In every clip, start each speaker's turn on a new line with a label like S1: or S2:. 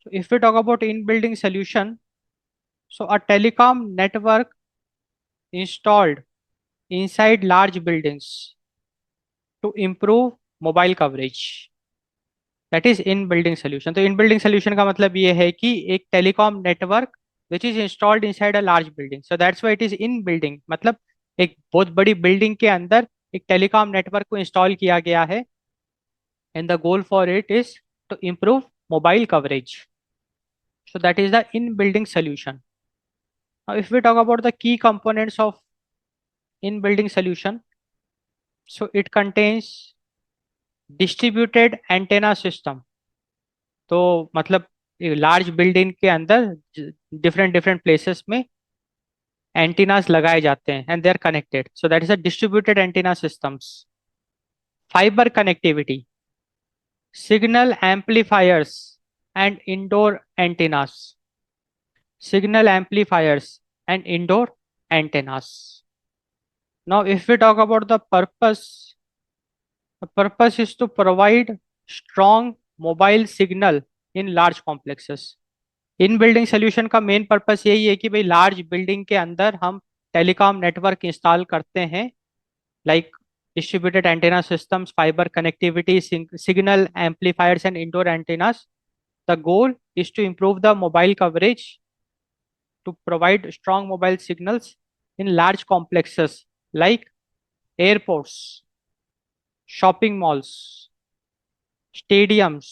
S1: So if we talk about in-building solution, so a telecom network installed inside large buildings to improve mobile coverage. That is in building solution. तो इन building solution का मतलब ये है कि एक telecom network which is installed inside a large building, so that's why it is in building, मतलब एक बहुत बड़ी बिल्डिंग के अंदर एक टेलीकॉम नेटवर्क को इंस्टॉल किया गया है, and the goal for it is to improve mobile coverage. So that is the in building solution. Now if we talk about the key components of in building solution, so it contains distributed antenna system। तो मतलब large building के अंदर different different places में antennas लगाए जाते हैं and they are connected, so that is a distributed antenna systems. Fibre connectivity, signal amplifiers and indoor antennas, signal amplifiers and indoor antennas. Now, if we talk about the purpose is to provide strong mobile signal in large complexes. In building solution का main purpose यही है कि भाई large building के अंदर हम telecom network install करते हैं, like distributed antenna systems, fibre connectivity, signal amplifiers and indoor antennas. The goal is to improve the mobile coverage, to provide strong mobile signals in large complexes like airports, shopping malls, stadiums,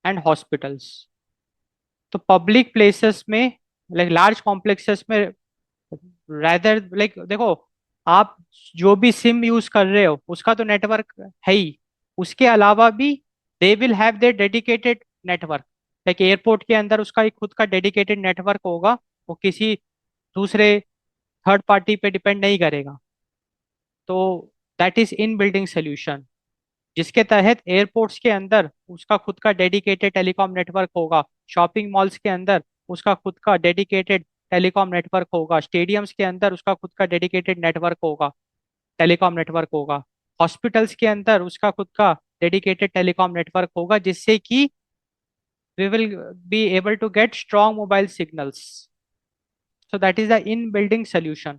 S1: and hospitals. तो public places में, like large complexes में, rather like देखो, आप जो भी SIM use कर रहे हो उसका तो नेटवर्क है ही, उसके अलावा भी they will have their dedicated network. Like airport के अंदर उसका एक खुद का डेडिकेटेड नेटवर्क होगा, वो किसी दूसरे थर्ड पार्टी पे डिपेंड नहीं करेगा। तो that is in building solution, जिसके तहत एयरपोर्ट्स के अंदर उसका खुद का डेडिकेटेड टेलीकॉम नेटवर्क होगा, शॉपिंग मॉल्स के अंदर उसका खुद का डेडिकेटेड टेलीकॉम नेटवर्क होगा, स्टेडियम्स के अंदर उसका खुद का डेडिकेटेड नेटवर्क होगा, टेलीकॉम नेटवर्क होगा, हॉस्पिटल्स के अंदर उसका खुद का डेडिकेटेड टेलीकॉम नेटवर्क होगा, जिससे कि we will be able to get strong mobile signals. So that is the in building solution.